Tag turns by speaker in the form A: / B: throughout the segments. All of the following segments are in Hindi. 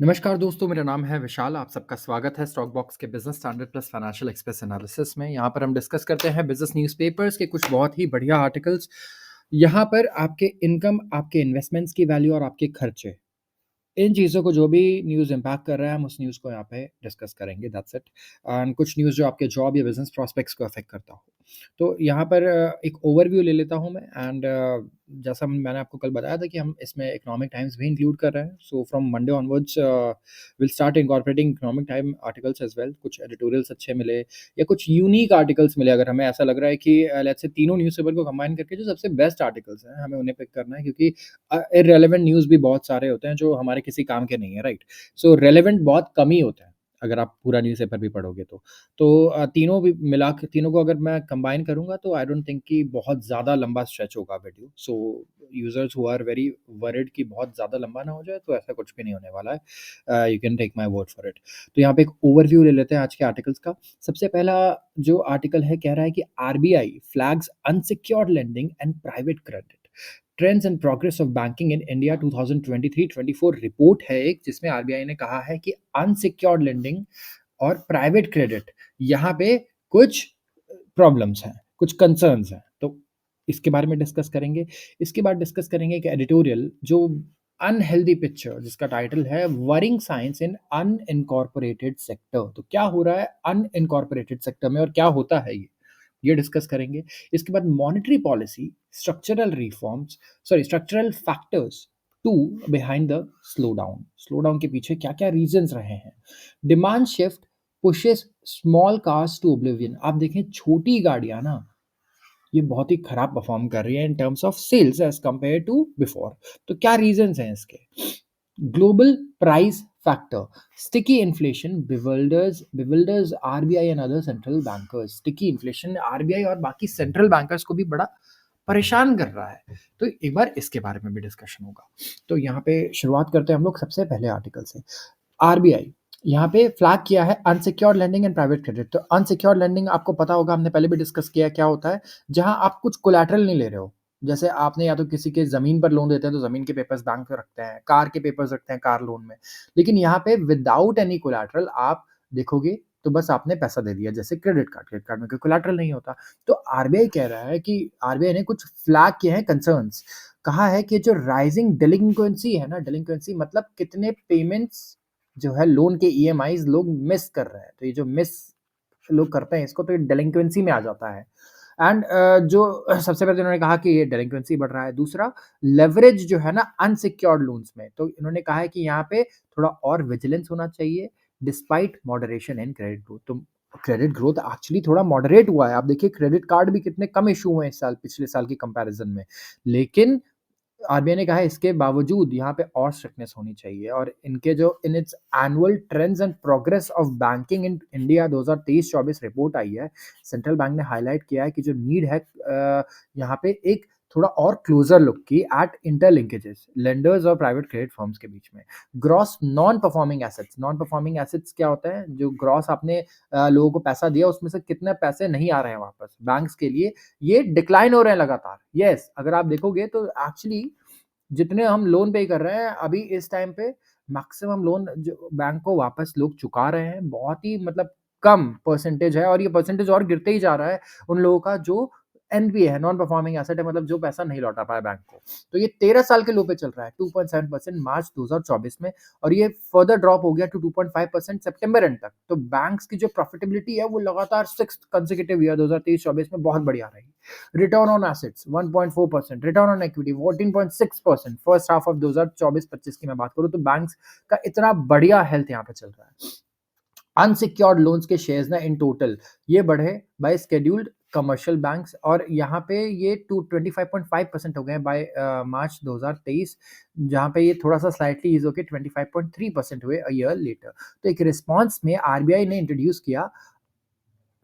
A: नमस्कार दोस्तों, मेरा नाम है विशाल। आप सबका स्वागत है स्टॉक बॉक्स के business standard plus financial express analysis में। यहाँ पर हम डिस्कस करते हैं बिज़नेस न्यूज़पेपर्स के कुछ बहुत ही बढ़िया आर्टिकल्स। यहाँ पर आपके इनकम, आपके इन्वेस्टमेंट्स की वैल्यू और आपके खर्चे, इन चीज़ों को जो भी न्यूज़ इम्पैक्ट कर रहा है, हम उस न्यूज़ को यहाँ पे डिस्कस करेंगे, दैट्स इट। एंड कुछ न्यूज़ जो आपके जॉब या बिज़नेस प्रॉस्पेक्ट्स को अफ़ेक्ट करता हो। तो यहाँ पर एक ओवरव्यू ले लेता हूँ मैं एंड जैसा मैंने आपको कल बताया था कि हम इसमें इकोनॉमिक टाइम्स भी इंक्लूड कर रहे हैं। So from Monday onwards will start incorporating economic time articles as well. कुछ एडिटोरियल्स अच्छे मिले या कुछ यूनिक आर्टिकल्स मिले, अगर हमें ऐसा लग रहा है कि लेट्स से तीनों न्यूज़पेपर को कंबाइन करके जो सबसे बेस्ट आर्टिकल्स हैं, हमें उन्हें पिक करना है, क्योंकि इर्रेलेवेंट न्यूज़ भी बहुत सारे होते हैं जो हमारे किसी काम के नहीं है, राइट? सो रेलेवेंट बहुत कम ही होते हैं, अगर आप पूरा न्यूज़पेपर भी पढ़ोगे तो। तो तीनों भी मिला के, तीनों को अगर मैं कंबाइन करूँगा तो आई डोंट थिंक कि बहुत ज़्यादा लंबा स्ट्रेच होगा video. So users who are very worried कि बहुत ज़्यादा लंबा ना हो जाए, तो ऐसा कुछ भी नहीं होने वाला है। You can take my word for it. तो यहाँ पे एक ओवरव्यू ले लेते हैं आज के आर्टिकल्स का। सबसे पहला जो आर्टिकल है, कह रहा है कि RBI flags unsecured lending and private credit trends and progress of banking in India 2023-24 report है एक, जिसमें आरबीआई ने कहा है कि अनसिक्योर्ड लेंडिंग और प्राइवेट क्रेडिट, यहाँ पे कुछ प्रॉब्लम्स हैं, कुछ कंसर्न्स हैं। तो इसके बारे में डिस्कस करेंगे। इसके बाद डिस्कस करेंगे एक एडिटोरियल जो अनहेल्दी पिक्चर, जिसका टाइटल है worrying signs in unincorporated sector. तो क्या हो रहा है अनइनकॉर्पोरेटेड सेक्टर में और क्या होता है ये डिस्कस करेंगे। इसके बाद monetary policy, structural reforms, sorry structural factors to behind the slow down. Slow down के पीछे क्या क्या रीजंस रहे हैं। Demand shift pushes small cars to oblivion. आप देखें, छोटी गाड़ियां ना, ये बहुत ही खराब परफॉर्म कर रही है in terms of sales as compared to before. तो क्या रीजंस हैं इसके। Global price factor, sticky inflation bewilders RBI and other central bankers. Sticky inflation RBI और बाकी सेंट्रल बैंकर्स को भी बड़ा परेशान कर रहा है। तो एक बार इसके बारे में भी डिस्कशन होगा। तो यहाँ पे शुरुआत करते हैं हम लोग सबसे पहले आर्टिकल से। आरबीआई यहाँ पे फ्लैग किया है unsecured lending and private credit. तो अनसिक्योर्ड लेंडिंग आपको पता होगा, हमने पहले भी डिस्कस किया क्या होता है। जहां आप कुछ कोलैटरल नहीं ले रहे हो, जैसे आपने या तो किसी के जमीन पर लोन देते हैं तो जमीन के पेपर्स बैंक पे रखते हैं, कार के पेपर्स रखते हैं कार लोन में। लेकिन यहाँ पे विदाउट एनी कोलैटरल आप देखोगे तो बस आपने पैसा दे दिया, जैसे क्रेडिट कार्ड में कोई कोलैटरल नहीं होता। तो आरबीआई कह रहा है कि आरबीआई ने कुछ फ्लैग किए हैं कंसर्न्स। कहा है कि जो राइजिंग डिलिंक्वेंसी है ना, डिलिंक्वेंसी मतलब कितने पेमेंट्स जो है लोन के ईएमआईज़ लोग मिस कर रहे हैं। तो ये जो मिस लोग करते हैं इसको, तो ये डेलिंक्वेंसी में आ जाता है। एंड जो सबसे पहले इन्होंने कहा कि ये डेलिंक्वेंसी बढ़ रहा है। दूसरा, लेवरेज जो है ना अनसिक्योर्ड लोन्स में, तो इन्होंने कहा है कि यहाँ पे थोड़ा और विजिलेंस होना चाहिए despite moderation in credit growth. तो क्रेडिट ग्रोथ एक्चुअली थोड़ा मॉडरेट हुआ है। आप देखिए क्रेडिट कार्ड भी कितने कम इशू हुए इस साल, पिछले साल की कंपैरिजन में। लेकिन आरबीआई ने कहा है इसके बावजूद यहाँ पे और स्ट्रिक्टनेस होनी चाहिए। और इनके जो in its annual trends and progress of banking in India 2023-24 report आई है, सेंट्रल बैंक ने हाईलाइट किया है कि जो नीड है यहाँ पे एक थोड़ा और क्लोजर लुक की एट इंटरलिंकेजेस लेंडर्स और प्राइवेट क्रेडिट फर्म्स के बीच में। Gross non performing assets, non performing assets क्या होता है, जो ग्रॉस आपने लोगों को पैसा दिया उसमें से कितने पैसे नहीं आ रहे हैं वापस बैंक्स के लिए, ये डिक्लाइन हो रहे हैं लगातार। यस, अगर आप देखोगे तो एक्चुअली जितने हम लोन पे कर रहे हैं अभी इस टाइम पे, मैक्सिमम लोन जो बैंक को वापस लोग चुका रहे हैं, बहुत ही मतलब कम परसेंटेज है। और ये परसेंटेज और गिरते ही जा रहा है उन लोगों का जो एनपीए है, नॉन परफॉर्मिंग एसेट है, मतलब जो पैसा नहीं लौटा पाया बैंक को। तो ये 13 साल के लो पे चल रहा है, 2.7% मार्च 2024 में, और ये फर्दर ड्रॉप हो गया टू 2.5% सितंबर एंड तक। तो बैंक्स की जो प्रॉफिटेबिलिटी है वो लगातार 6th कंसेक्यूटिव ईयर 2023-24 में बहुत बढ़िया रही। Return on assets 1.4%, return on equity 14.6%। First half of 2024-25 की मैं बात करूं तो बैंक्स का इतना बढ़िया हेल्थ यहाँ पे चल रहा है। अनसिक्योर्ड लोन्स के शेयर्स ना इन टोटल ये बढ़े बाय स्केड्यूल्ड कमर्शियल बैंक्स, और यहाँ पे ये 25.5% हो गए बाय मार्च 2023, जहाँ पे ये थोड़ा सा स्लाइटली ईज होकर 25.3% हुए अ ईयर लेटर। तो एक रिस्पॉन्स में आरबीआई ने इंट्रोड्यूस किया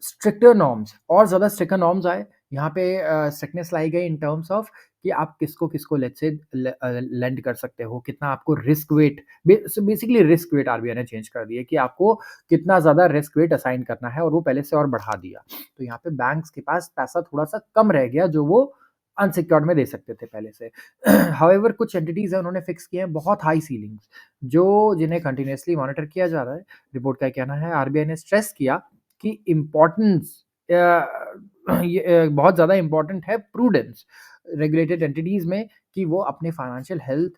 A: स्ट्रिक्टर नॉर्म्स, और ज़्यादा स्ट्रिक्टर नॉर्म्स आए। यहाँ पे स्ट्रिक्टनेस लाई गई इन टर्म्स ऑफ कि आप किसको लेट्स से लेंड कर सकते हो, कितना आपको risk wait, basically risk wait RBI ने चेंज कर दिया कि आपको कितना ज़्यादा रिस्क वेट असाइन करना है, और वो पहले से और बढ़ा दिया। तो यहाँ पे बैंक्स के पास पैसा थोड़ा सा कम रह गया जो वो अनसिक्योर्ड में दे सकते थे पहले से। हाउएवर कुछ एंटिटीज़ हैं उन्होंने फिक्स किए हैं बहुत हाई सीलिंग्स, जो जिन्हें कंटिन्यूअसली मॉनिटर किया जा रहा है। रिपोर्ट का कहना है आरबीआई ने स्ट्रेस किया कि इम्पोर्टेंस ये बहुत ज़्यादा इम्पोर्टेंट है प्रूडेंस रेगुलेटेड एंटिटीज़ में, कि वो अपने फाइनेंशियल हेल्थ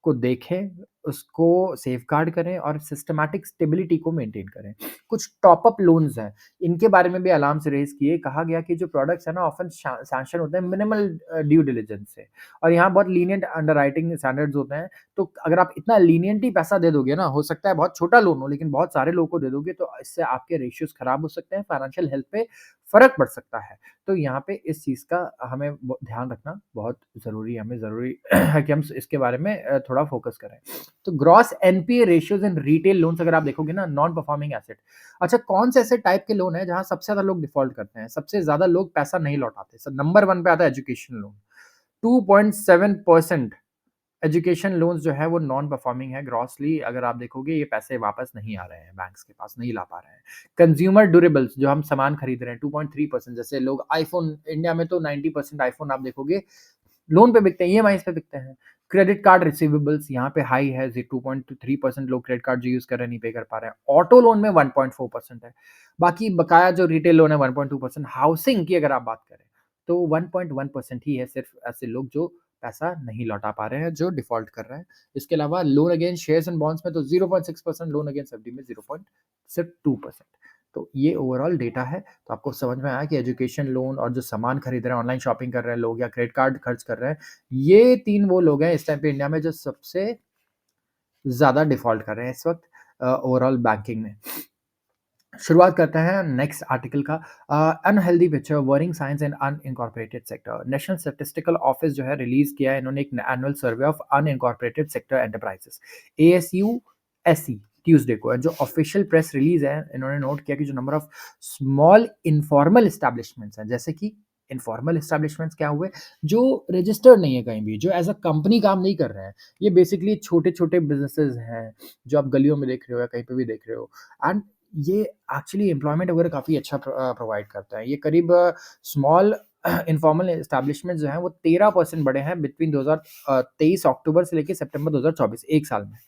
A: को देखें, उसको सेफगार्ड करें और सिस्टमैटिक स्टेबिलिटी को मेंटेन करें। कुछ टॉप अप लोन्स हैं, इनके बारे में भी अलार्म्स रेज़ किए। कहा गया कि जो प्रोडक्ट्स हैं ना ऑफ़न सैंक्शन होते हैं मिनिमल ड्यू डिलिजेंस से, और यहाँ बहुत लीनिएंट अंडरराइटिंग स्टैंडर्ड्स होते हैं। तो अगर आप इतना लीनिएंट ही पैसा दे दोगे ना, हो सकता है बहुत छोटा लोन हो लेकिन बहुत सारे लोगों को दे दोगे, तो इससे आपके रेशियोज़ खराब हो सकते हैं, फाइनेंशियल हेल्थ पे फ़र्क पड़ सकता है। तो यहाँ पे इस चीज़ का हमें ध्यान रखना बहुत ज़रूरी है, हमें ज़रूरी है कि हम इसके बारे में थोड़ा फ़ोकस करें। तो gross NPA ratios in retail loans अगर आप देखोगे ना, नॉन परफॉर्मिंग एसेट। अच्छा, कौन से ऐसे टाइप के लोन हैं जहाँ सबसे ज़्यादा लोग डिफ़ॉल्ट करते हैं, सबसे ज़्यादा लोग पैसा नहीं लौटाते? नंबर 1 पे आता है एजुकेशन लोन, 2.7% एजुकेशन लोन्स जो है वो नॉन परफॉर्मिंग है ग्रॉसली। अगर आप देखोगे ये पैसे वापस नहीं आ रहे हैं, बैंक्स के पास नहीं ला पा रहे हैं। कंज्यूमर ड्यूरेबल्स जो हम सामान खरीद रहे हैं 2.3%, जैसे लोग आईफ़ोन, इंडिया में तो 90% आईफ़ोन आप देखोगे लोन पे बिकते हैं, ईएमआईज़ पे बिकते हैं। क्रेडिट कार्ड रिसीवेबल्स यहाँ पे हाई है, जी 2.3% लोग क्रेडिट कार्ड जो यूज़ कर रहे हैं नहीं पे कर पा रहे हैं। ऑटो लोन में 1.4% है। बाकी बकाया जो रिटेल लोन है 1.2%। हाउसिंग की अगर आप बात करें तो 1.1% ही है सिर्फ़ ऐसे लोग जो पैसा नहीं लौटा पा रहे हैं, जो डिफ़ॉल्ट कर रहे हैं। इसके अलावा loan against shares and bonds में तो 0.6%, लोन अगेंस्ट एफडी में 0. सिर्फ़ 2%। तो ये ओवरऑल डेटा है। तो आपको समझ में आया कि एजुकेशन लोन और जो सामान खरीद रहे हैं, ऑनलाइन शॉपिंग कर रहे हैं लोग या क्रेडिट कार्ड खर्च कर रहे हैं, ये 3 वो लोग हैं इस टाइम पे इंडिया में जो सबसे ज़्यादा डिफ़ॉल्ट कर रहे हैं इस वक़्त ओवरऑल बैंकिंग में। शुरुआत करते हैं नेक्स्ट आर्टिकल का। Unhealthy picture worrying signs in unincorporated sector. National Statistical Office जो है रिलीज किया है इन्होंने एक annual survey of unincorporated sector enterprises, ASU-SE, Tuesday को। जो ऑफिशियल प्रेस रिलीज है इन्होंने नोट किया कि जो number of small informal establishments हैं, जैसे कि इनफॉर्मल एस्टैब्लिशमेंट्स क्या हुए, जो रजिस्टर्ड नहीं है कहीं भी, जो एज अ कंपनी काम नहीं कर रहे हैं, ये बेसिकली छोटे छोटे बिजनेसेस हैं जो आप गलियों में देख रहे हो या कहीं पे भी देख रहे हो। एंड ये एक्चुअली एम्प्लॉयमेंट वगैरह काफ़ी अच्छा प्रोवाइड करता है। ये करीब स्मॉल इनफॉर्मल एस्टैब्लिशमेंट्स जो हैं वो 13% बढ़े हैं बिटवीन 2023 अक्टूबर से लेके सितंबर 2024, 1 साल में,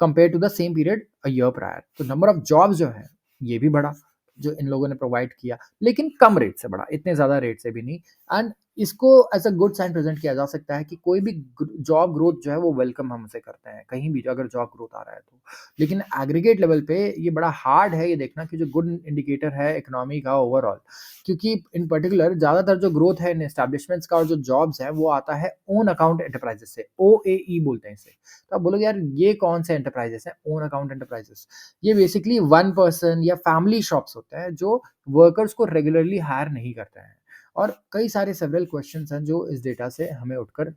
A: compare to the same period a year prior. तो नंबर ऑफ जॉब्स जो है ये भी बढ़ा, जो इन लोगों ने प्रोवाइड किया, लेकिन कम रेट से बढ़ा, इतने ज़्यादा रेट से भी नहीं। एंड इसको as a good sign present किया जा सकता है कि कोई भी जॉब ग्रोथ जो है वो वेलकम हम उसे करते हैं, कहीं भी अगर जॉब ग्रोथ आ रहा है तो। लेकिन एग्रीगेट लेवल पे ये बड़ा हार्ड है ये देखना कि जो गुड इंडिकेटर है इकोनॉमी का ओवरऑल, क्योंकि इन पर्टिकुलर ज़्यादातर जो ग्रोथ है इन एस्टैब्लिशमेंट्स का और जो जॉब्स है वो आता है ओन अकाउंट एंटरप्राइजेस से, OAE बोलते हैं इसे। तो आप बोलोगे यार ये कौन से एंटरप्राइजेस हैं ओन अकाउंट एंटरप्राइजेस? ये बेसिकली वन पर्सन या फैमिली शॉप्स होते हैं जो वर्कर्स को रेगुलरली हायर नहीं करते हैं। और कई सारे सेवरल क्वेश्चंस हैं जो इस डेटा से हमें उठकर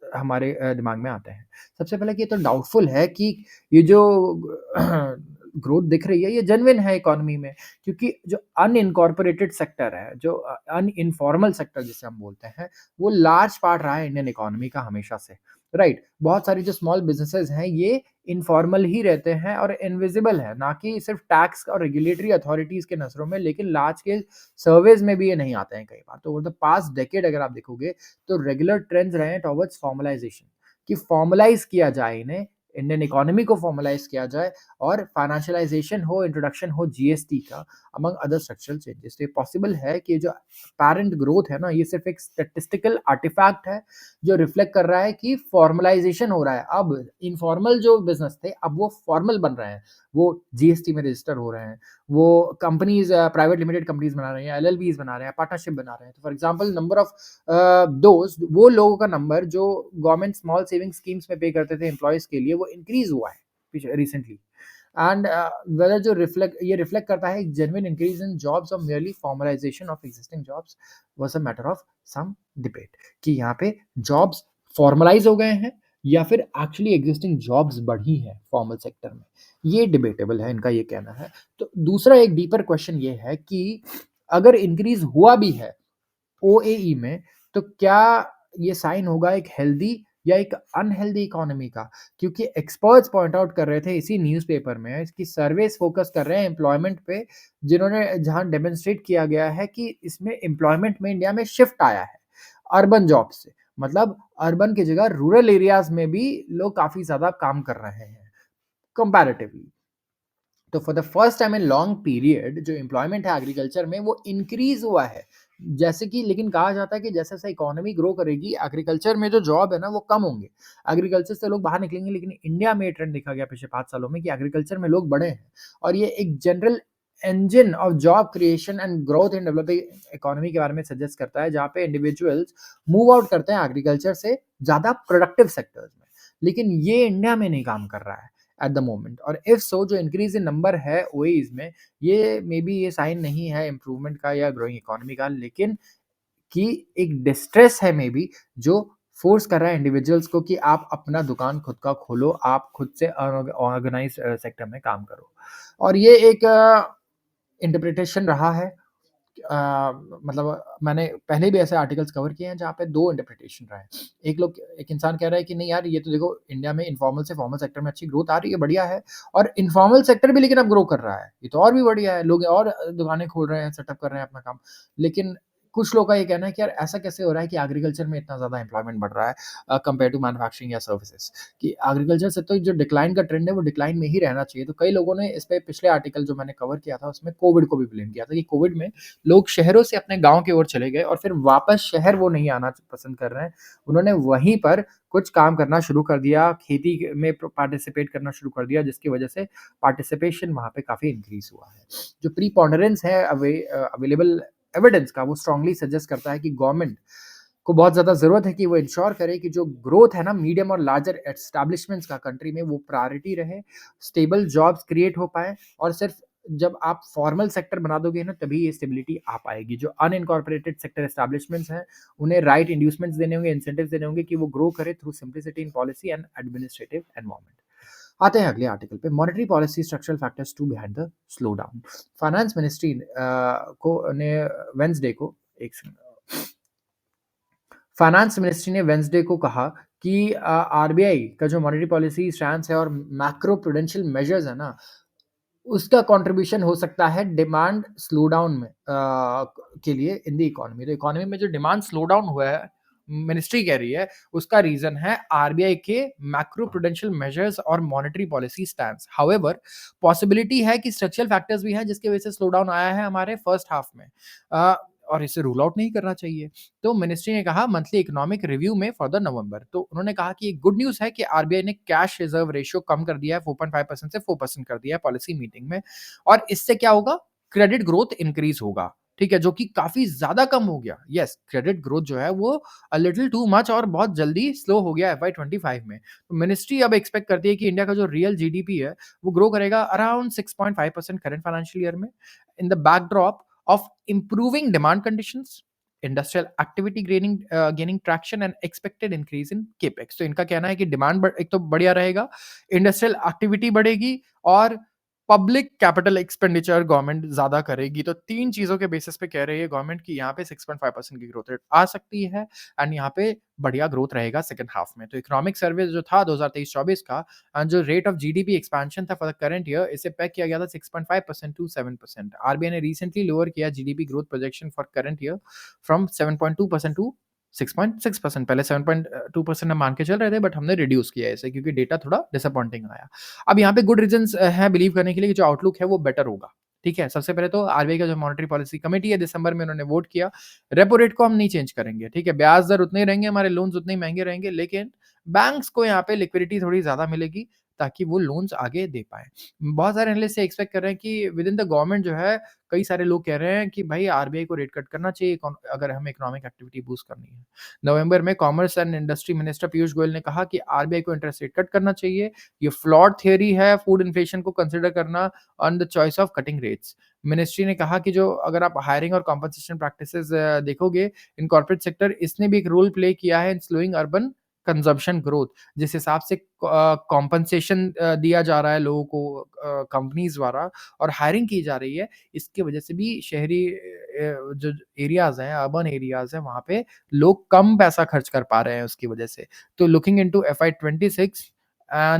A: हमारे दिमाग में आते हैं। सबसे पहले कि ये तो डाउटफुल है कि ये जो ग्रोथ दिख रही है ये जेन्युइन है इकोनॉमी में, क्योंकि जो अनइनकॉर्पोरेटेड सेक्टर है, जो अनइन्फॉर्मल सेक्टर जिसे हम बोलते हैं, वो लार्ज पार्ट रहा है इंडियन इकोनॉमी का हमेशा से, राइट? बहुत सारी जो स्मॉल बिज़नेसेस हैं ये इन्फॉर्मल ही रहते हैं और इनविजिबल है, ना कि सिर्फ टैक्स और रेगुलेटरी अथॉरिटीज़ के नज़रों में, लेकिन लार्ज स्केल सर्वेज़ में भी ये नहीं आते हैं कई बार। तो ओवर द पास्ट डेकेड अगर आप देखोगे तो रेगुलर ट्रेंड्स रहे हैं टॉवर्ड्स फॉर्मलाइजेशन, कि फॉर्मलाइज किया जाए इन्हें, इंडियन इकोनॉमी को फॉर्मलाइज किया जाए और फाइनेंशियलाइजेशन हो, इंट्रोडक्शन हो जीएसटी का, अमंग अदर स्ट्रक्चरल चेंजेस। तो ये पॉसिबल है कि जो पैरेंट ग्रोथ है ना ये सिर्फ एक स्टैटिस्टिकल आर्टिफैक्ट है जो रिफ्लेक्ट कर रहा है कि फॉर्मलाइजेशन हो रहा है। अब इनफॉर्मल जो बिजनेस थे अब वो फॉर्मल बन रहे हैं, वो जीएसटी में रजिस्टर हो रहे हैं, वो कंपनीज प्राइवेट लिमिटेड कंपनीज बना रहे हैं, एलएलबीज बना रहे हैं, पार्टनरशिप बना रहे हैं। तो for example number of those वो लोगों का नंबर जो गवर्नमेंट स्मॉल सेविंग स्कीम्स में पे करते थे एम्प्लॉयज के लिए वो इंक्रीज हुआ है रिसेंटली। एंड वेदर जो रिफ्लेक्ट करता है एक जेन्युइन इंक्रीज इन जॉब्स और merely formalisation of existing jobs was a matter of some debate, कि यहाँ पे जॉब्स फॉर्मलाइज हो गए हैं या फिर एक्चुअली एग्जिस्टिंग जॉब्स बढ़ी हैं फॉर्मल सेक्टर में, ये डिबेटेबल है, इनका ये कहना है। तो दूसरा एक डीपर क्वेश्चन ये है कि अगर इंक्रीज हुआ भी है ओएई में, तो क्या ये साइन होगा एक हेल्दी या एक अनहेल्दी इकोनॉमी का? क्योंकि एक्सपर्ट्स पॉइंट आउट कर रहे थे इसी न्यूज़पेपर में, इसकी सर्वेस फोकस कर रहे हैं एम्प्लॉयमेंट पे, जिन्होंने जहाँ डेमोंस्ट्रेट किया गया है कि इसमें एम्प्लॉयमेंट में इंडिया में शिफ्ट आया है। अर्बन जॉब से। मतलब अर्बन की जगह रूरल एरियाज़ में भी लोग काफ़ी ज़्यादा काम कर रहे हैं कंपैरेटिवली। तो for the first time in long period जो एम्प्लॉयमेंट है एग्रीकल्चर में वो इंक्रीज़ हुआ है। जैसे कि लेकिन कहा जाता है कि जैसे-जैसे इकोनॉमी ग्रो करेगी एग्रीकल्चर में जो जॉब है ना वो कम होंगे। एग्रीकल्चर से लोग बाहर निकलेंगे, लेकिन इंडिया में ये ट्रेंड देखा गया पिछले 5 सालों में कि एग्रीकल्चर में लोग बढ़े हैं और ये एक general engine of job creation and growth in developing economy के बारे में सजेस्ट करता है, जहाँ पे इंडिविजुअल्स मूव आउट करते हैं एग्रीकल्चर से ज़्यादा प्रोडक्टिव सेक्टर्स में। लेकिन ये इंडिया में नहीं काम कर रहा है एट द मोमेंट, और इफ सो जो इंक्रीज इन नंबर है ओईज में, ये मे बी ये साइन नहीं है इंप्रूवमेंट का या ग्रोइंग इकोनॉमी का, लेकिन कि एक डिस्ट्रेस है मे बी जो फोर्स कर रहा है इंडिविजुअल्स को कि आप अपना दुकान खुद का खोलो, आप खुद से ऑर्गेनाइज सेक्टर में काम करो। और ये एक इंटरप्रिटेशन रहा है। मतलब मैंने पहले भी ऐसे आर्टिकल्स कवर किए हैं जहाँ पे 2 इंटरप्रिटेशन रहा है। एक इंसान कह रहा है कि नहीं यार, ये तो देखो इंडिया में इन्फॉर्मल से फॉर्मल सेक्टर में अच्छी ग्रोथ आ रही है, बढ़िया है, और इन्फॉर्मल सेक्टर भी लेकिन अब ग्रो कर रहा है, ये तो और भी बढ़िया है, लोग और दुकानें खोल रहे हैं, सेटअप कर रहे हैं अपना काम। लेकिन कुछ लोगों का ये कहना है कि यार ऐसा कैसे हो रहा है कि एग्रीकल्चर में इतना ज़्यादा एम्प्लॉयमेंट बढ़ रहा है कंपेयर टू मैन्युफैक्चरिंग या सर्विसेज, कि एग्रीकल्चर से तो जो डिक्लाइन का ट्रेंड है वो डिक्लाइन में ही रहना चाहिए। तो कई लोगों ने इस पे पिछले आर्टिकल जो मैंने कवर किया था उसमें कोविड को भी ब्लेम किया था कि कोविड में लोग शहरों से अपने गाँव की ओर चले गए और फिर वापस शहर वो नहीं आना पसंद कर रहे हैं। उन्होंने वहीं पर कुछ काम करना शुरू कर दिया, खेती में पार्टिसिपेट करना शुरू कर दिया, जिसकी वजह से पार्टिसिपेशन वहाँ पे काफ़ी इंक्रीज़ हुआ है। जो प्रीपोंडेरेंस है अवेलेबल एविडेंस का, वो स्ट्रांगली सजेस्ट करता है कि गवर्नमेंट को बहुत ज़्यादा ज़रूरत है कि वो इंश्योर करे कि जो ग्रोथ है ना मीडियम और लार्जर एस्टैब्लिशमेंट्स का कंट्री में, वो प्रायोरिटी रहे, स्टेबल जॉब्स क्रिएट हो पाए, और सिर्फ जब आप फॉर्मल सेक्टर बना दोगे ना तभी ये स्टेबिलिटी आ पाएगी। जो अनइनकॉर्पोरेटेड सेक्टर एस्टैब्लिशमेंट्स हैं उन्हें राइट इंड्यूसमेंट्स देने होंगे, इंसेंटिव्स देने होंगे कि वो ग्रो करे through simplicity in policy and administrative environment. आते हैं अगले आर्टिकल पे, monetary policy structural factors to behind the slow down. Finance ministry को ने वेंसडे को एक फाइनेंस मिनिस्ट्री ने वेंसडे को कहा कि आरबीआई का जो मॉनेटरी पॉलिसी स्टैंस है और मैक्रो प्रूडेंशियल मेजर्स है ना, उसका कंट्रीब्यूशन हो सकता है डिमांड स्लो डाउन में के लिए इन द इकोनॉमी। तो इकोनॉमी में जो डिमांड स्लो डाउन हुआ है, मिनिस्ट्री कह रही है, उसका रीजन है आरबीआई के मैक्रो प्रूडेंशियल मेजर्स और monetary policy stance. However, possibility है कि स्ट्रक्चरल फैक्टर्स भी हैं जिसकी वजह से स्लो डाउन आया है हमारे फर्स्ट हाफ में, अ, और इसे रूल आउट नहीं करना चाहिए। तो मिनिस्ट्री ने कहा मंथली इकोनॉमिक रिव्यू में फॉर द नवंबर, तो उन्होंने कहा कि एक गुड न्यूज़ है कि आरबीआई ने कैश रिजर्व रेशियो कम कर दिया है, 4.5% से 4% कर दिया है पॉलिसी मीटिंग में, और इससे क्या होगा, क्रेडिट ग्रोथ इंक्रीज होगा, ठीक है, जो कि काफ़ी ज़्यादा कम हो गया। येस, क्रेडिट ग्रोथ जो है वो अ लिटिल टू मच और बहुत जल्दी स्लो हो गया एफवाई 25 में। तो मिनिस्ट्री अब एक्सपेक्ट करती है कि इंडिया का जो रियल जीडीपी है, वो ग्रो करेगा अराउंड 6.5% करंट फाइनेंशियल ईयर में, in the backdrop of improving demand conditions, industrial activity gaining traction and expected increase in capex. तो इनका कहना है कि डिमांड एक तो बढ़िया रहेगा, इंडस्ट्रियल एक्टिविटी बढ़ेगी, और पब्लिक कैपिटल एक्सपेंडिचर गवर्नमेंट ज़्यादा करेगी। तो 3 चीज़ों के बेसिस पे कह रही है गवर्नमेंट कि यहाँ पे 6.5% की ग्रोथ रेट आ सकती है, एंड यहाँ पे बढ़िया ग्रोथ रहेगा सेकंड हाफ में। तो इकोनॉमिक सर्वे जो था 2023-24 का, जो रेट ऑफ जीडीपी एक्सपेंशन था फॉर द करंट ईयर, इसे पेग किया गया था 6.5% टू 7%। आरबीआई ने रिसेंटली लोअर किया GDP growth projection for current year from 7.2% to 6.6%। पहले 7.2% हम मान के चल रहे थे, बट हमने रिड्यूस किया है इसे क्योंकि डेटा थोड़ा डिसअपॉइंटिंग आया। अब यहाँ पे गुड रीजंस हैं बिलीव करने के लिए कि जो आउटलुक है वो बेटर होगा। ठीक है, सबसे पहले तो आरबीआई का जो मॉनेटरी पॉलिसी कमेटी है दिसंबर में उन्होंने वोट किया, रेपो रेट को हम नहीं चेंज करेंगे। ठीक है, ब्याज दर उतने ही रहेंगे, हमारे लोन्स उतने ही महंगे रहेंगे, लेकिन बैंक्स को यहाँ पे लिक्विडिटी थोड़ी ज़्यादा मिलेगी ताकि वो लोन्स आगे दे पाएँ। बहुत सारे एनालिस्ट ये एक्सपेक्ट कर रहे हैं कि विद इन द गवर्नमेंट जो है, कई सारे लोग कह रहे हैं कि भाई आरबीआई को रेट कट करना चाहिए अगर हमें इकोनॉमिक एक्टिविटी बूस्ट करनी है। नवंबर में commerce and industry minister Piyush Goyal ने कहा कि आरबीआई को इंटरेस्ट रेट कट करना चाहिए। ये फ्लॉड थियरी है फूड इन्फ्लेशन को कंसीडर करना on the choice of cutting rates. Ministry ने कहा कि जो अगर आप हायरिंग और कॉम्पनसेशन प्रैक्टिसेस देखोगे इन कॉर्पोरेट सेक्टर, इसने भी एक रोल प्ले किया है इन स्लोइंग अर्बन कंजम्पशन ग्रोथ। जिस हिसाब से कॉम्पनसेशन दिया जा रहा है लोगों को कंपनीज द्वारा और हायरिंग की जा रही है, इसकी वजह से भी शहरी जो एरियाज़ हैं, अर्बन एरियाज़ हैं, वहाँ पे लोग कम पैसा खर्च कर पा रहे हैं उसकी वजह से। तो looking into FY 26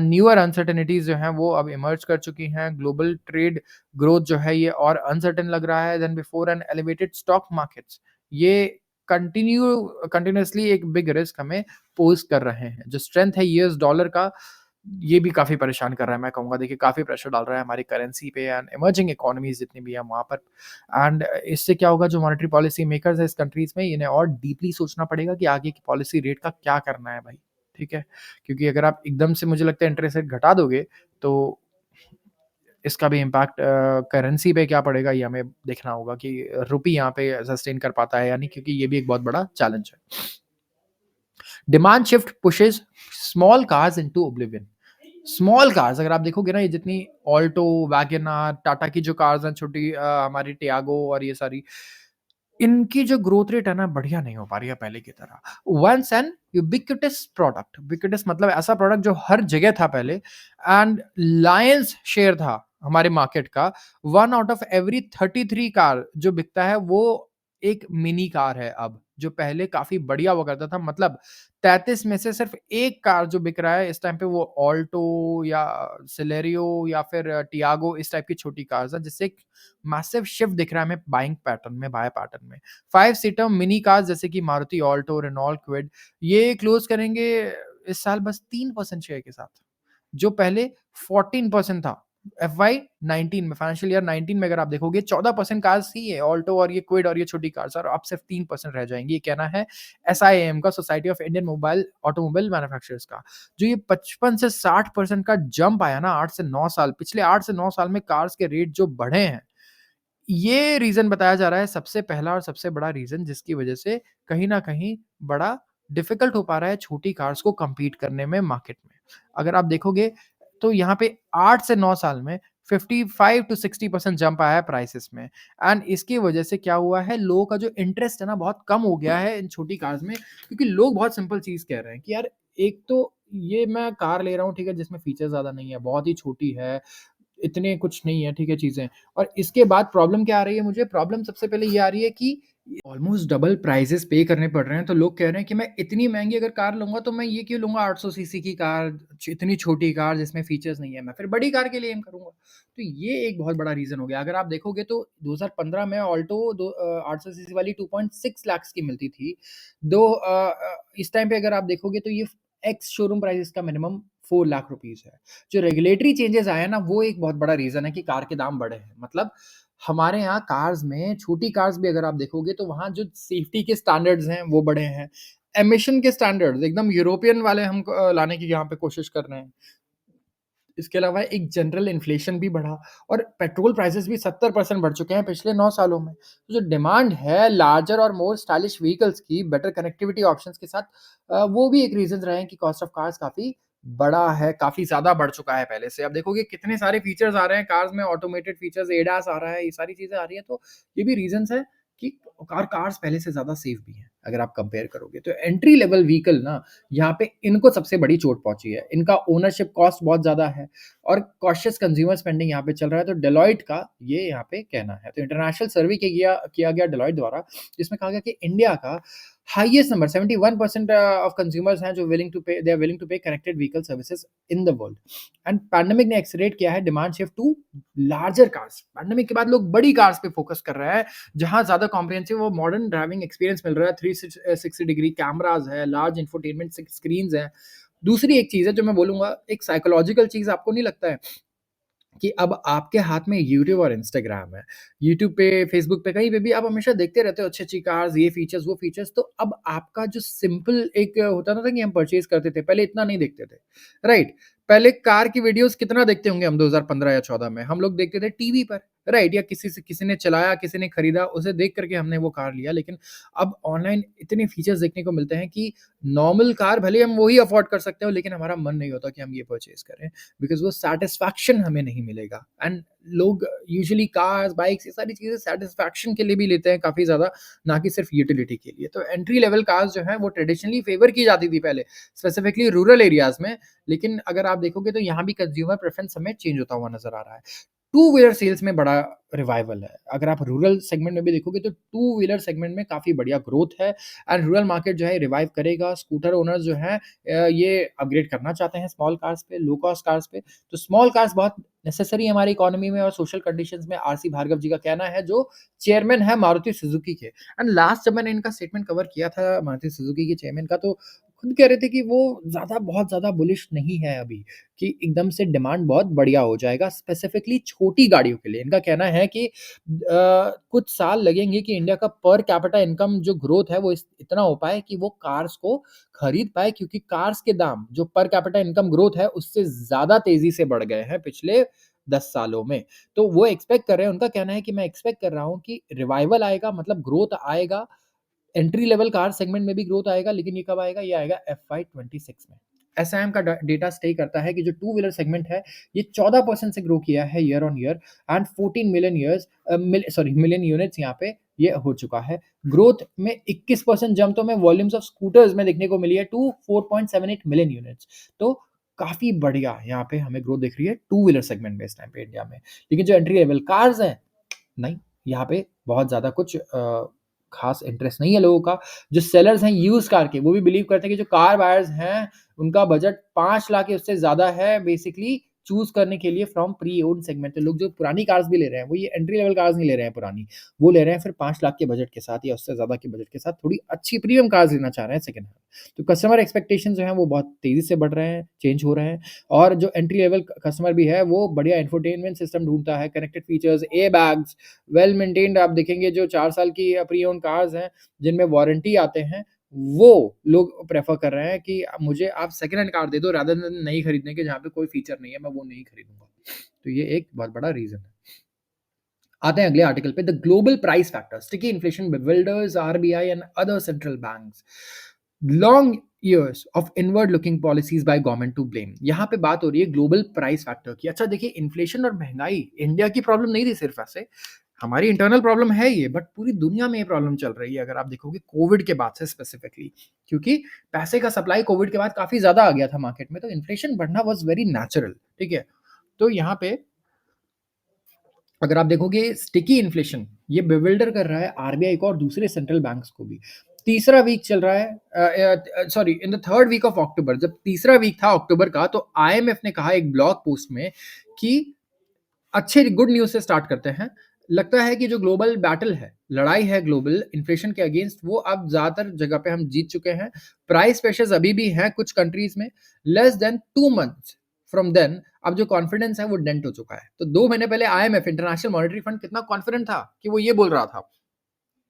A: newer uncertainties जो हैं वो अब इमर्ज कर चुकी हैं। ग्लोबल ट्रेड ग्रोथ जो है ये और अनसर्टेन लग रहा है then before, and elevated stock markets, ये कंटिन्यूअसली एक बिग रिस्क हमें पोज़ कर रहे हैं। जो स्ट्रेंथ है यूएस डॉलर का, ये भी काफ़ी परेशान कर रहा है, मैं कहूँगा। देखिए, काफ़ी प्रेशर डाल रहा है हमारी करेंसी पे एंड इमर्जिंग इकोनॉमीज़ जितनी भी हैं वहाँ पर। एंड इससे क्या होगा, जो मॉनेटरी पॉलिसी मेकर्स हैं इस कंट्रीज़ में, इन्हें और डीपली सोचना पड़ेगा कि आगे की पॉलिसी रेट का क्या करना है भाई, ठीक है? क्योंकि अगर आप एकदम से, मुझे लगता है, इंटरेस्ट रेट घटा दोगे, तो इसका भी इम्पैक्ट करेंसी पे क्या पड़ेगा, ये हमें देखना होगा कि रुपी यहाँ पे सस्टेन कर पाता है या नहीं, क्योंकि ये भी एक बहुत बड़ा चैलेंज है। Demand shift pushes small cars into oblivion. Small cars अगर आप देखोगे ना, ये जितनी ऑल्टो, वैगन आर, टाटा की जो कार्स हैं छोटी, हमारी टियागो और ये सारी, इनकी जो ग्रोथ रेट है ना, बढ़िया नहीं हो पा रही है पहले की तरह। Once an ubiquitous product, ubiquitous मतलब ऐसा प्रोडक्ट जो हर जगह था पहले, एंड लायंस शेयर था हमारे मार्केट का। 1 आउट ऑफ एवरी 33 कार जो बिकता है, वो एक मिनी कार है अब, जो पहले काफ़ी बढ़िया हुआ करता था। मतलब 33 में से सिर्फ़ 1 कार जो बिक रहा है इस टाइम पे, वो ऑल्टो या सिलेरियो या फिर टियागो, इस टाइप की छोटी कार्स हैं, जिससे एक मैसिव शिफ्ट दिख रहा है हमें बाइंग पैटर्न में, बाय पैटर्न में। 5 सीटर मिनी कार्स जैसे कि मारुति ऑल्टो, रेनॉल्ट क्विड, ये क्लोज़ करेंगे इस साल बस 3% शेयर के साथ, जो पहले 14% था। एफवाई 19 में, फाइनेंशियल ईयर 19 में अगर आप देखोगे, 14% कार्स थी ये ऑल्टो और ये क्विड और ये छोटी कार्स, और अब सिर्फ 3% रह जाएंगी। ये कहना है एसआईएम का, society of Indian mobile automobile manufacturers का। जो ये 55 से 60% का जंप आया ना 8 से 9 साल, पिछले 8 से 9 साल में कार्स के रेट जो बढ़े हैं, ये रीज़न बताया जा रहा है सबसे पहला और सबसे बड़ा रीज़न, जिसकी वजह से कहीं न कहीं बड़ा डिफ़िकल्ट हो पा रहा है छोटी कार्स को कम्पीट करने में मार्केट में। अगर आप देखोगे, तो यहाँ पे 8 से 9 साल में 55 टू 60% जंप आया है प्राइसेज़ में, एंड इसकी वजह से क्या हुआ है, लोगों का जो इंटरेस्ट है ना, बहुत कम हो गया है इन छोटी कार्स में, क्योंकि लोग बहुत सिंपल चीज़ कह रहे हैं कि यार, एक तो ये मैं कार ले रहा हूँ, ठीक है, जिसमें फीचर ज़्यादा नहीं है, बहुत ही छोटी है, इतने कुछ नहीं है, ठीक है, चीज़ें। और इसके बाद प्रॉब्लम क्या आ रही है मुझे? प्रॉब्लम सबसे पहले ये आ रही है कि ऑलमोस्ट डबल प्राइसेज़ पे करने पड़ रहे हैं, तो लोग कह रहे हैं कि मैं इतनी महँगी अगर कार लूँगा, तो मैं ये क्यों लूँगा 800 सीसी की कार, इतनी छोटी कार जिसमें फीचर्स नहीं है, मैं फिर बड़ी कार के लिए एम करूँगा। तो ये एक बहुत बड़ा रीज़न हो गया। अगर आप देखोगे, तो 2015 में ऑल्टो 800 सीसी वाली 2.6 लाख की मिलती थी। इस टाइम पे अगर आप देखोगे, तो ये एक्स शोरूम प्राइस इसका मिनिमम 4 लाख रुपीज़ है। जो रेगुलेटरी चेंजेज़ आए हैं ना, वो एक बहुत बड़ा रीज़न है कि कार के दाम बढ़े हैं। मतलब हमारे यहाँ कार्स में, छोटी कार्स भी अगर आप देखोगे, तो वहाँ जो सेफ्टी के स्टैंडर्ड्स हैं, वो बढ़े हैं। एमिशन के स्टैंडर्ड्स एकदम यूरोपियन वाले हम लाने की यहाँ पे कोशिश कर रहे हैं। इसके अलावा एक जनरल इन्फ्लेशन भी बढ़ा, और पेट्रोल प्राइसेस भी 70% बढ़ चुके हैं पिछले 9 सालों में। तो जो डिमांड है लार्जर और मोर स्टाइलिश व्हीकल्स की, बेटर कनेक्टिविटी ऑप्शंस के साथ, वो भी एक रीज़न रहे हैं कि कॉस्ट ऑफ कार्स काफ़ी बड़ा है, काफ़ी ज़्यादा बढ़ चुका है पहले से। अब देखोगे कितने सारे फीचर्स आ रहे हैं कार्स में, ऑटोमेटेड फीचर्स, एडास आ रहा है, ये सारी चीज़ें आ रही हैं, तो ये भी रीज़न्स हैं कि कार्स पहले से ज़्यादा सेफ भी हैं, अगर आप कंपेयर करोगे। तो एंट्री लेवल व्हीकल ना, यहाँ पे इनको सबसे बड़ी चोट पहुँची है। इनका ओनरशिप कॉस्ट बहुत ज़्यादा है, और कॉशियस कंज्यूमर स्पेंडिंग यहाँ पे चल रहा है, तो डेलॉयट का ये यहाँ पे कहना है। तो इंटरनेशनल सर्वे किया गया डेलॉयट द्वारा, जिसमें कहा गया कि इंडिया का हाईएस्ट नंबर 71% ऑफ कंज्यूमर्स हैं जो they are willing to pay connected vehicle services in the world. And pandemic ने एक्सेलरेट किया है demand shift to larger cars. Pandemic के बाद लोग बड़ी कार्स पे फोकस कर रहे हैं, जहाँ ज़्यादा कॉम्प्रिहेंसिव और मॉडर्न ड्राइविंग एक्सपीरियंस मिल रहा है। 360 डिग्री कैमरास है, लार्ज इंफोटेनमेंट स्क्रीन्स हैं। दूसरी एक चीज़ है जो मैं बोलूँगा, एक साइकोलॉजिकल चीज़, आपको नहीं लगता है कि अब आपके हाथ में यूट्यूब और इंस्टाग्राम है। यूट्यूब पे, फेसबुक पे, कहीं पे भी आप हमेशा देखते रहते हो अच्छी-अच्छी कार्स, ये फीचर्स, वो फीचर्स, तो अब आपका जो सिंपल एक होता ना था कि हम परचेज़ करते थे, पहले इतना नहीं देखते थे, राइट? पहले कार की वीडियोज़ कितना देखते होंगे हम 2015 या 14 में, हम लोग देखते थे टीवी पर, राइट? या किसी ने चलाया, किसी ने खरीदा, उसे देख कर के हमने वो कार लिया। लेकिन अब ऑनलाइन इतने फीचर्स देखने को मिलते हैं कि नॉर्मल कार भले हम वही अफ़ोर्ड कर सकते हो, लेकिन हमारा मन नहीं होता कि हम ये परचेज़ करें। बिकॉज़ वो सैटिस्फैक्शन हमें नहीं मिलेगा। एंड लोग यूजुअली कार्स, बाइक्स, ये सारी चीज़ें सैटिस्फैक्शन के लिए भी लेते हैं काफ़ी ज़्यादा, ना कि सिर्फ़ यूटिलिटी के लिए। तो एंट्री लेवल कार्स जो हैं, वो ट्रेडिशनली फ़ेवर की जाती थी पहले, स्पेसिफिकली रूरल एरियाज़ में। लेकिन अगर आप देखोगे, तो यहाँ भी कंज़्यूमर प्रेफ़रेंस हमें चेंज होता हुआ नज़र आ रहा है। टू व्हीलर सेल्स में बड़ा रिवाइवल है। अगर आप रूरल सेगमेंट में भी देखोगे तो टू व्हीलर सेगमेंट में काफ़ी बढ़िया ग्रोथ है एंड रूरल मार्केट जो है रिवाइव करेगा। स्कूटर ओनर्स जो हैं ये अपग्रेड करना चाहते हैं स्मॉल कार्स पे, लो कॉस्ट कार्स पे। तो स्मॉल कार्स बहुत नेसेसरी है हमारी इकोनॉमी में और सोशल कंडीशंस में, आरसी भार्गव जी का कहना है, जो चेयरमैन है मारुति सुजुकी के। एंड लास्ट जब मैंने इनका स्टेटमेंट कवर किया था मारुति सुजुकी के चेयरमैन का, तो खुद कह रहे थे कि वो बहुत ज़्यादा बुलिश नहीं है अभी, कि एकदम से डिमांड बहुत बढ़िया हो जाएगा स्पेसिफिकली छोटी गाड़ियों के लिए। इनका कहना है कि कुछ साल लगेंगे कि इंडिया का पर कैपिटा इनकम जो ग्रोथ है वो इतना हो पाए कि वो कार्स को खरीद पाए, क्योंकि कार्स के दाम जो पर कैपिटा इनकम ग्रोथ है उससे ज़्यादा तेज़ी से बढ़ गए हैं पिछले 10 सालों में। तो वो एक्सपेक्ट कर रहे हैं, उनका कहना है कि मैं एक्सपेक्ट कर रहा हूँ कि रिवाइवल आएगा, मतलब ग्रोथ आएगा, एंट्री लेवल कार सेगमेंट में भी ग्रोथ आएगा, लेकिन ये कब आएगा? ये आएगा FY 26 में। एसआईएम का डेटा स्टे करता है कि जो टू व्हीलर सेगमेंट है ये 14% से ग्रो किया है year on year and 14 million million units यहाँ पे ये हो चुका है। ग्रोथ में 21% जंप तो हमें वॉल्यूम्स ऑफ स्कूटर्स में देखने को मिली है टू 4.78 मिलियन यूनिट्स। तो काफी बढ़िया यहाँ पे हमें ग्रोथ दिख रही है टू व्हीलर सेगमेंट में इस टाइम पे इंडिया में। लेकिन जो एंट्री लेवल कार्स हैं, नहीं, यहाँ पे बहुत ज़्यादा कुछ ख़ास इंटरेस्ट नहीं है लोगों का। जो सेलर्स हैं यूज़ कार के, वो भी बिलीव करते हैं कि जो कार बायर्स हैं, उनका बजट 5 लाख या उससे ज़्यादा है बेसिकली चूज़ करने के लिए फ्रॉम प्री ओन्ड सेगमेंट। तो लोग जो पुरानी कार्स भी ले रहे हैं, वो ये एंट्री लेवल कार्स नहीं ले रहे हैं पुरानी, वो ले रहे हैं फिर 5 लाख के बजट के साथ या उससे ज़्यादा के बजट के साथ थोड़ी अच्छी प्रीमियम कार्स लेना चाह रहे हैं सेकंड हैंड। तो कस्टमर एक्सपेक्टेशंस जो हैं वो बहुत तेज़ी से बढ़ रहे हैं, चेंज हो रहे हैं। और जो एंट्री लेवल कस्टमर भी है, वो बढ़िया इंफोटेनमेंट सिस्टम ढूँढता है, connected features, airbags, well maintained. आप देखेंगे जो 4 साल की प्री ओन्ड कार्स हैं, जिनमें वारंटी आते हैं, वो लोग प्रेफ़र कर रहे हैं कि मुझे आप सेकंड हैंड कार दे दो रादर देन नई खरीदने के, जहाँ पे कोई फीचर नहीं है, मैं वो नहीं खरीदूँगा। तो ये एक बहुत बड़ा रीज़न है। आते हैं अगले आर्टिकल पे, the global price factor, sticky inflation bewilders RBI and other central banks, long years of inward looking policies by government to blame. यहाँ पे बात हो रही है ग्लोबल प्राइस फैक्टर की। अच्छा देखिए, इन्फ्लेशन और महंगाई इंडिया की प्रॉब्लम नहीं थी सिर्फ, ऐसे हमारी इंटरनल प्रॉब्लम है ये, बट पूरी दुनिया में ये प्रॉब्लम चल रही है अगर आप देखोगे कोविड के बाद से स्पेसिफिकली, क्योंकि पैसे का सप्लाई कोविड के बाद काफी ज्यादा आ गया था मार्केट में, तो इन्फ्लेशन बढ़ना वाज वेरी नेचुरल। ठीक है, तो यहाँ पे अगर आप देखोगे स्टिकी इन्फ्लेशन ये बिविल्डर कर रहा है आरबीआई को और दूसरे सेंट्रल बैंक्स को भी। तीसरा वीक चल रहा है, sorry, in the third week of October, जब तीसरा वीक था अक्टूबर का, तो आईएमएफ ने कहा एक ब्लॉग पोस्ट में कि अच्छे गुड न्यूज से स्टार्ट करते हैं। लगता है कि जो ग्लोबल बैटल है, लड़ाई है ग्लोबल इन्फ्लेशन के अगेंस्ट, वो अब ज्यादातर जगह पे हम जीत चुके हैं। प्राइस प्रेशर्स अभी भी हैं कुछ कंट्रीज में, less than 2 months from then अब जो कॉन्फिडेंस है वो डेंट हो चुका है। तो 2 महीने पहले आईएमएफ, इंटरनेशनल मॉनेटरी फंड, कितना कॉन्फिडेंट था कि वो ये बोल रहा था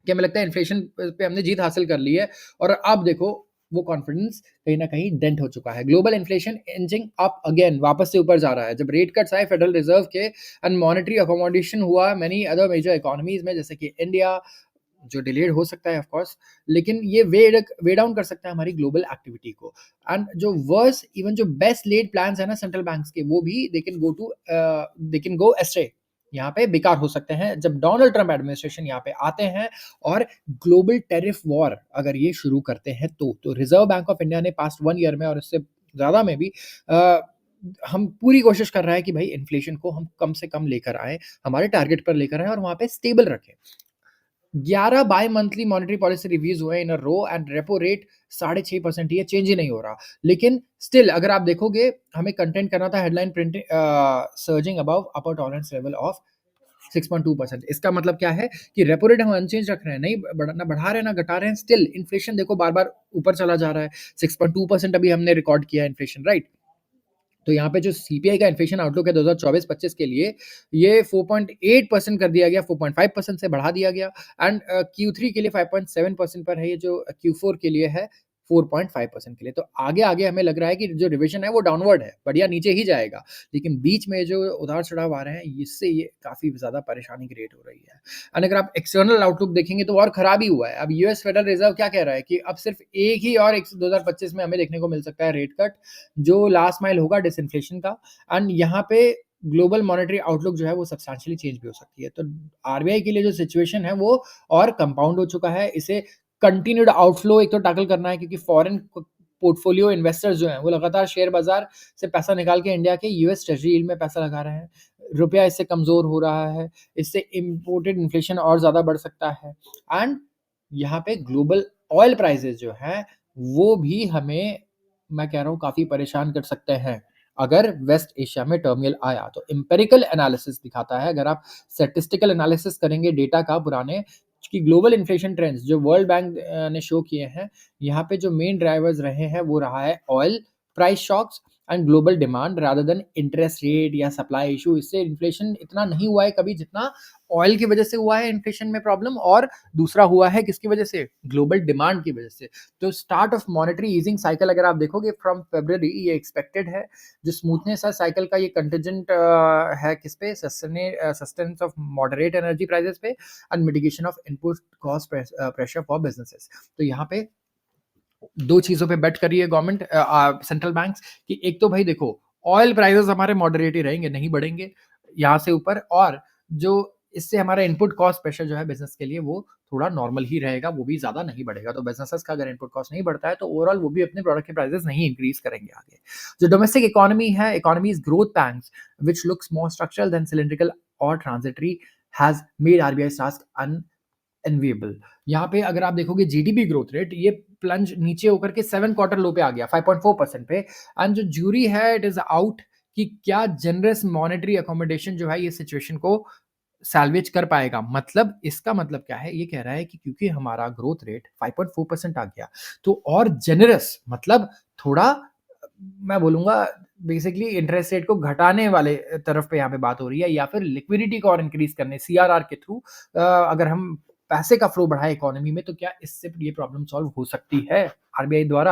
A: कि हमें लगता है इन्फ्लेशन पे हमने जीत हासिल कर ली है, और अब देखो वो कॉन्फिडेंस कहीं ना कहीं डेंट हो चुका है। Global inflation inching up again, वापस से ऊपर जा रहा है। जब रेट कट्स आए फेडरल रिजर्व के एंड मॉनेटरी अकोमोडेशन हुआ मेनी अदर मेजर इकोनॉमीज में, जैसे कि इंडिया, जो डिलेड हो सकता है ऑफ कोर्स, लेकिन ये वे डाउन कर सकता है हमारी ग्लोबल एक्टिविटी को। एंड जो वर्स, इवन जो बेस्ट लेड प्लान्स है ना सेंट्रल बैंक्स के, वो भी दे कैन गो एस्ट्रे, यहाँ पे बेकार हो सकते हैं जब डोनाल्ड ट्रम्प एडमिनिस्ट्रेशन यहाँ पे आते हैं और ग्लोबल टेरिफ वॉर अगर ये शुरू करते हैं। तो रिजर्व बैंक ऑफ इंडिया ने पास्ट 1 ईयर में और इससे ज़्यादा में भी हम पूरी कोशिश कर रहा है कि भाई इन्फ्लेशन को हम कम से कम लेकर आए, हमारे टारगेट पर लेकर आए और वहाँ पे स्टेबल रखें। 11 bimonthly monetary policy reviews हुए in a row and repo rate 6.5% ही है, चेंज ही नहीं हो रहा। लेकिन स्टिल अगर आप देखोगे, हमें कंटेंट करना था headline printing surging above upper tolerance level of 6.2%। इसका मतलब क्या है कि रेपो रेट हम अनचेंज रख रहे हैं, नहीं ना बढ़ा रहे हैं ना घटा रहे हैं, स्टिल इन्फ्लेशन देखो बार बार ऊपर चला जा रहा है। 6.2% अभी हमने रिकॉर्ड किया इन्फ्लेशन, राइट। तो यहाँ पे जो सीपीआई का इन्फ्लेशन आउटलुक है 2024-25 के लिए, ये 4.8% कर दिया गया, 4.5% से बढ़ा दिया गया। एंड Q3 के लिए 5.7% पर है, ये जो Q4 के लिए है 4.5% के लिए। तो आगे आगे हमें लग रहा है कि जो रिविजन है वो डाउनवर्ड है, बढ़िया नीचे ही जाएगा। लेकिन बीच में जो उतार चढ़ाव आ रहे हैं, इससे ये काफ़ी ज़्यादा परेशानी क्रिएट हो रही है। एंड अगर आप एक्सटर्नल आउटलुक देखेंगे तो और खराब ही हुआ है। अब यूएस फेडरल रिजर्व क्या कह रहा है कि अब सिर्फ एक ही और 2025 में हमें देखने को मिल सकता है रेट कट, जो लास्ट माइल होगा डिसइन्फ्लेशन का। एंड यहाँ पे ग्लोबल मॉनेटरी आउटलुक जो है वो सब्सटेंशियली चेंज भी हो सकती है। तो आरबीआई के लिए जो सिचुएशन है वो और कंपाउंड हो चुका है। इसे कंटिन्यूड आउटफ्लो एक तो टैकल करना है, क्योंकि फॉरेन पोर्टफोलियो इन्वेस्टर्स जो हैं वो लगातार शेयर बाजार से पैसा निकाल के इंडिया के यूएस ट्रेजरी यील्ड में पैसा लगा रहे हैं। रुपया इससे कमज़ोर हो रहा है, इससे इम्पोर्टेड इन्फ्लेशन और ज़्यादा बढ़ सकता है एंड यहाँ पे ग्लोबल ऑयल प्राइसेज़ जो हैं, वो भी हमें मैं कह रहा हूँ काफ़ी परेशान कर सकते हैं, अगर वेस्ट एशिया में टर्मोइल आया। तो एम्पिरिकल एनालिसिस दिखाता है, अगर आप स्टैटिस्टिकल एनालिसिस करेंगे डेटा का पुराने कि ग्लोबल इन्फ्लेशन ट्रेंड्स जो वर्ल्ड बैंक ने शो किए हैं, यहाँ पे जो मेन ड्राइवर्स रहे हैं, वो रहा है oil price shocks and global demand rather than interest rate या सप्लाई इश्यू। इससे इन्फ्लेशन इतना नहीं हुआ है कभी जितना ऑयल की वजह से हुआ है इन्फ्लेशन में प्रॉब्लम, और दूसरा हुआ है किसकी वजह से? ग्लोबल डिमांड की वजह से। तो start of monetary easing cycle अगर आप देखोगे फ्रॉम फरवरी ये एक्सपेक्टेड है। जो स्मूथनेस है साइकिल का ये कंटिजेंट है किस पे? Sustenance of moderate energy prices पे and mitigation of input cost pressure for businesses. तो यहाँ पे दो चीजों पे बेट करिए गवर्नमेंट सेंट्रल बैंक्स कि एक तो भाई देखो ऑयल प्राइसेस हमारे मॉडरेट ही रहेंगे, नहीं बढ़ेंगे यहाँ से ऊपर, और जो इससे हमारा इनपुट कॉस्ट प्रेशर जो है बिजनेस के लिए वो थोड़ा नॉर्मल ही रहेगा, वो भी ज्यादा नहीं बढ़ेगा। तो बिजनेसेस का अगर इनपुट कॉस्ट नहीं बढ़ता है तो ओवरऑल वो भी अपने प्रोडक्ट के प्राइसेस नहीं इंक्रीज करेंगे आगे। जो डोमेस्टिक इकोनॉमी है, economy's growth pangs which looks more structural than cylindrical और transitory has made RBI task enviable. यहाँ पे अगर आप देखोगे जीडीपी ग्रोथ रेट ये प्लंज नीचे होकर के 7 क्वार्टर लो पे आ गया 5.4% पे, एंड जो ज्यूरी है इट इज आउट कि क्या जनरस मॉनेटरी अकोमोडेशन जो है ये सिचुएशन को सैल्वेज कर पाएगा। मतलब इसका मतलब क्या है? ये कह रहा है कि क्योंकि हमारा ग्रोथ रेट 5.4% आ गया तो और जेनरस मतलब थोड़ा मैं बोलूंगा बेसिकली इंटरेस्ट रेट को घटाने वाले तरफ पे यहाँ पे बात हो रही है, या फिर लिक्विडिटी को और इंक्रीज करने सीआरआर के थ्रू अगर हम पैसे का फ्लो बढ़ाए इकोनॉमी में तो क्या इससे ये प्रॉब्लम सॉल्व हो सकती है आरबीआई द्वारा।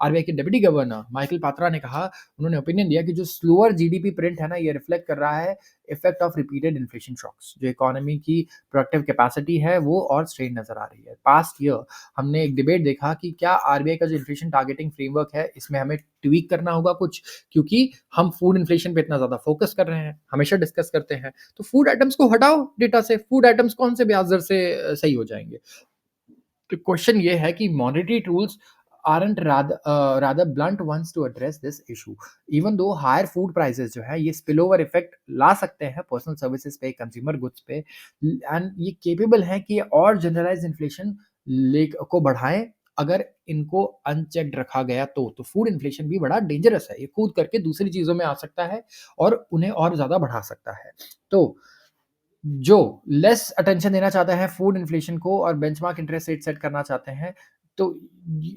A: आरबीआई के डिप्टी गवर्नर माइकल पात्रा ने कहा, उन्होंने ओपिनियन दिया कि जो स्लोअर जीडीपी प्रिंट है ना ये रिफ्लेक्ट कर रहा है effect of repeated inflation shocks. जो इकोनॉमी की प्रोडक्टिव कैपेसिटी है वो और स्ट्रेन नजर आ रही है। पास्ट ईयर हमने एक डिबेट देखा कि क्या आरबीआई का जो इन्फ्लेशन टारगेटिंग फ्रेमवर्क है इसमें हमें ट्वीक करना होगा कुछ, क्योंकि हम फूड इन्फ्लेशन पे इतना ज्यादा फोकस कर रहे हैं, हमेशा डिस्कस करते हैं। तो फूड आइटम्स को हटाओ डेटा से, फूड आइटम्स कौन से ब्याज दर से सही हो जाएंगे। तो क्वेश्चन ये है कि monetary tools aren't rather blunt ones to address this issue, even though higher food prices जो है ये spillover effect ला सकते हैं personal services पे, consumer goods पे, and ये capable है कि और generalized inflation को बढ़ाएं अगर इनको अनचेक्ड रखा गया तो फूड इन्फ्लेशन भी बड़ा डेंजरस है, ये कूद करके दूसरी चीजों में आ सकता है और उन्हें और ज्यादा बढ़ा सकता है। तो जो लेस अटेंशन देना चाहते हैं फूड इन्फ्लेशन को और बेंचमार्क इंटरेस्ट रेट सेट करना चाहते हैं, तो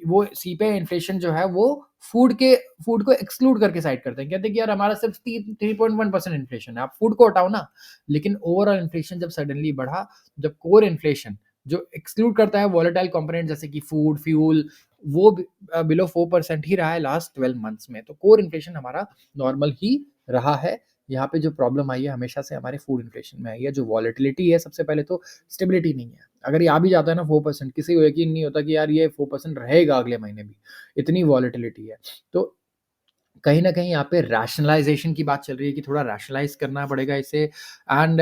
A: वो सीपीआई इन्फ्लेशन जो है वो फूड को एक्सक्लूड करके साइड करते हैं। कहते हैं कि यार हमारा सिर्फ 3.1% इन्फ्लेशन है, आप फूड को हटाओ ना। लेकिन ओवरऑल इन्फ्लेशन जब सडनली बढ़ा, जब कोर इन्फ्लेशन जो एक्सक्लूड करता है वॉलेटाइल कंपोनेंट जैसे कि फूड फ्यूल, वो बिलो 4% ही रहा है लास्ट 12 मंथ्स में। तो कोर इन्फ्लेशन हमारा नॉर्मल ही रहा है। यहाँ पे जो प्रॉब्लम आई है हमेशा से हमारे फूड इन्फ्लेशन में आई है, जो वॉलेटिलिटी है सबसे पहले तो स्टेबिलिटी नहीं है। अगर ये आ भी जाता है ना 4%, किसी को यकीन नहीं होता कि यार ये 4% रहेगा अगले महीने भी, इतनी वॉलेटिलिटी है। तो कहीं ना कहीं यहाँ पे रैशनलाइजेशन की बात चल रही है कि थोड़ा रैशनलाइज करना पड़ेगा इसे, एंड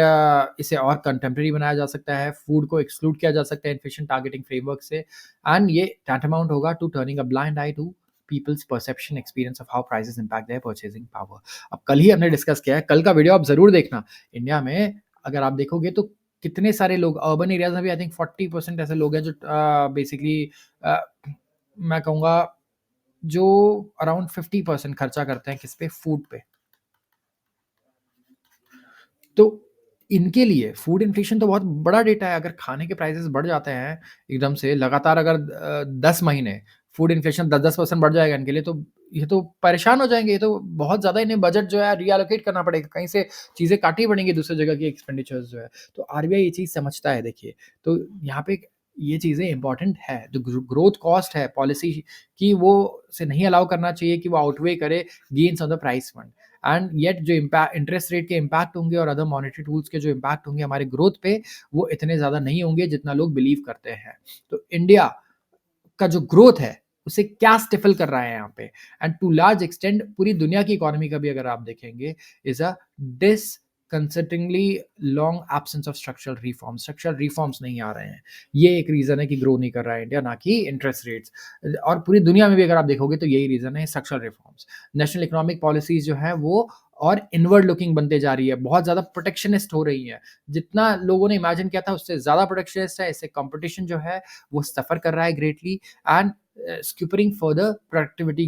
A: इसे और कंटेम्प्रेरी बनाया जा सकता है, फूड को एक्सक्लूड किया जा सकता है इन्फ्लेशन टारगेटिंग फ्रेमवर्क से, एंड ये टैंटामाउंट होगा to turning a blind eye to people's perception experience of how prices impact their purchasing power. अब कल ही हमने डिस्कस किया है, कल का वीडियो आप जरूर देखना। इंडिया में अगर आप देखोगे तो कितने सारे लोग अर्बन एरियाज में भी आई थिंक 40% ऐसे लोग हैं जो बेसिकली मैं कहूँगा जो अराउंड 50% खर्चा करते हैं किस पे? फूड पे। तो इनके लिए फूड इन्फ्लेशन तो बहुत बड़ा डेटा है। अगर खाने के प्राइसेस बढ़ जाते हैं एकदम से लगातार, अगर 10 महीने फूड इन्फ्लेशन 10-10% बढ़ जाएगा इनके लिए, तो ये तो परेशान हो जाएँगे। ये तो बहुत ज़्यादा इन्हें बजट जो है रीएलोकेट करना पड़ेगा, कहीं से चीज़ें काटनी पड़ेंगी दूसरी जगह की एक्सपेंडिचर्स जो है। तो आरबीआई ये चीज़ समझता है देखिए। तो यहाँ पे ये चीज़ें इम्पोर्टेंट है, जो ग्रोथ कॉस्ट है पॉलिसी की वो से नहीं अलाउ करना चाहिए कि वो आउटवे करे gains on the price fund. And yet जो इंटरेस्ट रेट के इम्पैक्ट होंगे और अदर मॉनेटरी टूल्स के जो इम्पैक्ट होंगे हमारे ग्रोथ पे, वो इतने ज़्यादा नहीं होंगे जितना लोग बिलीव करते हैं। तो इंडिया का जो ग्रोथ है उसे क्या स्टिफल कर रहा है यहाँ पे, एंड टू लार्ज एक्सटेंड पूरी दुनिया की इकोनॉमी का भी अगर आप देखेंगे is a disconcertingly long absence of structural reforms नहीं आ रहे हैं। ये एक रीज़न है कि ग्रो नहीं कर रहा है इंडिया, ना कि इंटरेस्ट रेट्स। और पूरी दुनिया में भी अगर आप देखोगे तो यही रीज़न है, structural reforms. National economic policies जो है वो और इनवर्ड लुकिंग बनते जा रही है, बहुत ज़्यादा प्रोटेक्शनिस्ट हो रही है। जितना लोगों ने इमेजिन किया था उससे ज़्यादा प्रोटेक्शनिस्ट है, इससे कंपटीशन जो है वो सफ़र कर रहा है greatly and scuppering further productivity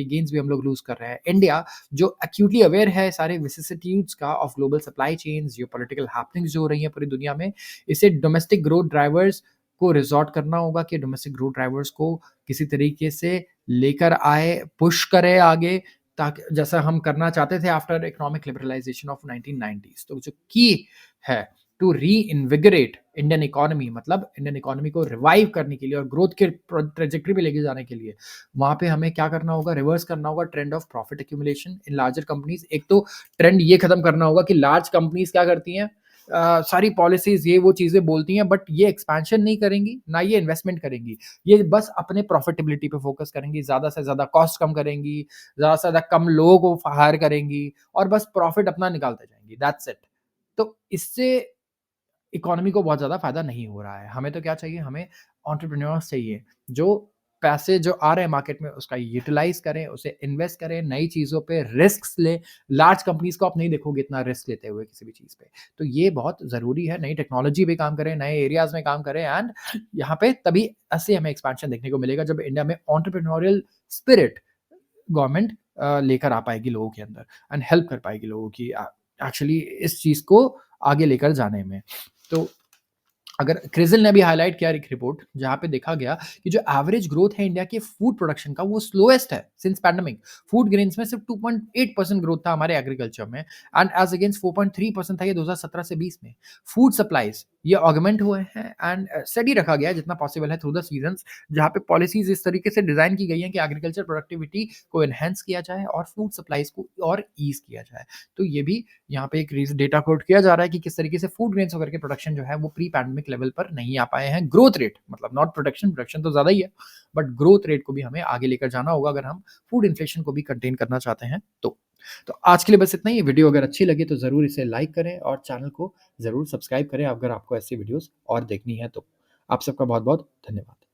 A: gains भी हम लोग लूज़ कर रहे हैं। इंडिया जो एक्यूटली अवेयर है सारे विसिसिट्यूड्स का of global supply chains, geopolitical happenings जो हो रही हैं पूरी दुनिया में, इसे डोमेस्टिक ग्रोथ ड्राइवर्स को रिज़ॉर्ट करना होगा कि डोमेस्टिक ग्रोथ ड्राइवर्स को किसी तरीके से लेकर आए, पुश करे आगे, ताकि जैसा हम करना चाहते थे after economic liberalisation of 1990s। तो जो की है टू रीइन्विगोरेट इंडियन इकोनॉमी, मतलब इंडियन इकोनॉमी को रिवाइव करने के लिए और ग्रोथ के ट्रेजेक्टरी पे लेके जाने के लिए, वहाँ पे हमें क्या करना होगा, रिवर्स करना होगा trend of profit accumulation in larger companies. एक तो ट्रेंड ये खत्म करना होगा कि लार्ज कंपनीज क्या करती हैं, सारी पॉलिसीज ये वो चीज़ें बोलती हैं, बट ये एक्सपेंशन नहीं करेंगी, ना ये इन्वेस्टमेंट करेंगी। ये बस अपने प्रॉफिटेबिलिटी पे फोकस करेंगी, ज़्यादा से ज़्यादा कॉस्ट कम करेंगी, ज़्यादा से ज़्यादा कम लोगों को हायर करेंगी और बस प्रॉफिट अपना निकालते जाएँगी, दैट्स इट। तो इससे इकोनॉमी को बहुत ज़्यादा फ़ायदा नहीं हो रहा है। हमें तो क्या चाहिए, हमें एंटरप्रेन्योर्स चाहिए, जो पैसे जो आ रहे हैं मार्केट में उसका यूटिलाइज़ करें, उसे इन्वेस्ट करें, नई चीज़ों पे रिस्क्स लें। लार्ज कंपनीज़ को आप नहीं देखोगे इतना रिस्क लेते हुए किसी भी चीज़ पे। तो ये बहुत ज़रूरी है, नई टेक्नोलॉजी पे काम करें, नए एरियाज़ में काम करें एंड यहाँ पे तभी असली हमें एक्सपेंशन देखने को मिलेगा जब इंडिया में एंटरप्रेन्योरियल स्पिरिट गवर्नमेंट लेकर आ पाएगी लोगों के अंदर एंड हेल्प कर पाएगी लोगों की एक्चुअली इस चीज़ को आगे लेकर जाने में। तो अगर क्रिज़ल ने भी हाइलाइट किया एक रिपोर्ट जहाँ पे देखा गया कि जो एवरेज ग्रोथ है इंडिया के फूड प्रोडक्शन का वो स्लोएस्ट है सिंस पैंडेमिक। फूड ग्रेन्स में सिर्फ 2.8% ग्रोथ था हमारे एग्रीकल्चर में एंड एज अगेंस्ट 4.3% था ये 2017 से 20 में। फूड सप्लाईज ये ऑगमेंट हुए हैं एंड स्टडी रखा गया है जितना पॉसिबल है थ्रू द सीजन्स, जहाँ पे पॉलिसीज इस तरीके से डिजाइन की गई हैं कि एग्रीकल्चर प्रोडक्टिविटी को एनहेंस किया जाए और फूड सप्लाईज को और ईज किया जाए। तो ये भी यहाँ पे एक डेटा कोट किया जा रहा है कि किस तरीके से फूड ग्रेन्स वगैरह के प्रोडक्शन जो है वो प्री पैंडेमिक लेवल पर नहीं आ पाए हैं। ग्रोथ रेट मतलब नॉट प्रोडक्शन, प्रोडक्शन तो ज़्यादा ही है, बट ग्रोथ रेट को भी हमें आगे लेकर जाना होगा अगर हम फूड इन्फ्लेशन को भी कंटेन करना चाहते हैं तो। तो आज के लिए बस इतना ही। वीडियो अगर अच्छी लगे तो ज़रूर इसे लाइक करें और चैनल को ज़रूर सब्सक्राइब करें अगर आपको ऐसी वीडियोज़ और देखनी है तो। आप सबका बहुत-बहुत धन्यवाद।